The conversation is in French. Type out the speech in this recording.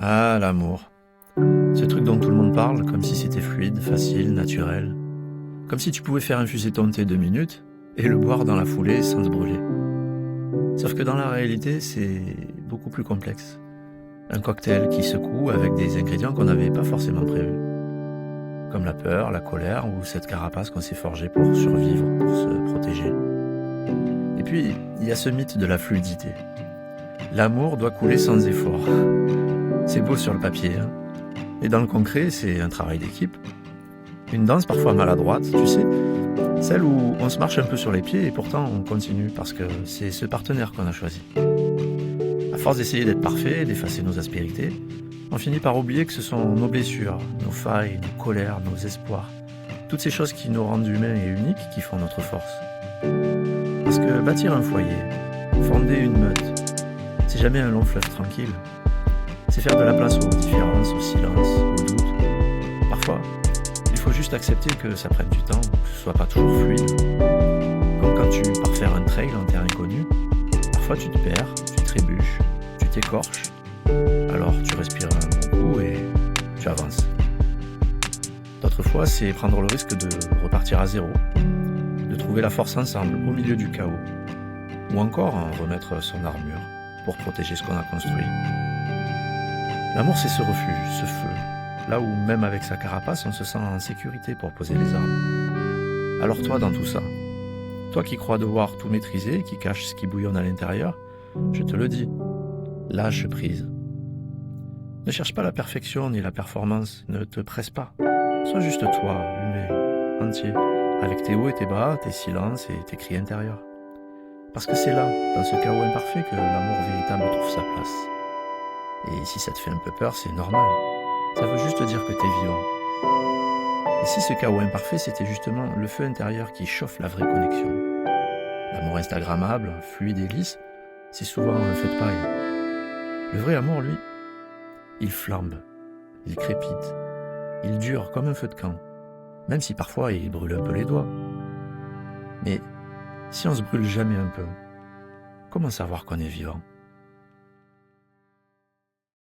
Ah, l'amour. Ce truc dont tout le monde parle, comme si c'était fluide, facile, naturel. Comme si tu pouvais faire infuser ton thé 2 minutes et le boire dans la foulée sans te brûler. Sauf que dans la réalité, c'est beaucoup plus complexe. Un cocktail qui secoue avec des ingrédients qu'on n'avait pas forcément prévus. Comme la peur, la colère ou cette carapace qu'on s'est forgée pour survivre, pour se protéger. Et puis, il y a ce mythe de la fluidité. L'amour doit couler sans effort. C'est beau sur le papier, hein. Et dans le concret, c'est un travail d'équipe. Une danse parfois maladroite, tu sais, celle où on se marche un peu sur les pieds et pourtant on continue parce que c'est ce partenaire qu'on a choisi. À force d'essayer d'être parfait, d'effacer nos aspérités, on finit par oublier que ce sont nos blessures, nos failles, nos colères, nos espoirs, toutes ces choses qui nous rendent humains et uniques qui font notre force. Parce que bâtir un foyer, fonder une meute, c'est jamais un long fleuve tranquille. C'est faire de la place aux différences, au silence, aux doutes. Parfois, il faut juste accepter que ça prenne du temps, que ce soit pas toujours fluide. Comme quand tu pars faire un trail en terre inconnue, parfois tu te perds, tu trébuches, tu t'écorches. Alors tu respires un bon coup et tu avances. D'autres fois, c'est prendre le risque de repartir à zéro, de trouver la force ensemble au milieu du chaos, ou encore en remettre son armure pour protéger ce qu'on a construit. L'amour, c'est ce refuge, ce feu, là où même avec sa carapace, on se sent en sécurité pour poser les armes. Alors toi, dans tout ça, toi qui crois devoir tout maîtriser, qui cache ce qui bouillonne à l'intérieur, je te le dis, lâche prise. Ne cherche pas la perfection ni la performance, ne te presse pas. Sois juste toi, humain, entier, avec tes hauts et tes bas, tes silences et tes cris intérieurs. Parce que c'est là, dans ce chaos imparfait, que l'amour véritable trouve sa place. Et si ça te fait un peu peur, c'est normal. Ça veut juste dire que t'es vivant. Et si ce chaos imparfait, c'était justement le feu intérieur qui chauffe la vraie connexion? L'amour instagrammable, fluide et lisse, c'est souvent un feu de paille. Le vrai amour, lui, il flambe, il crépite, il dure comme un feu de camp, même si parfois il brûle un peu les doigts. Mais si on se brûle jamais un peu, comment savoir qu'on est vivant ?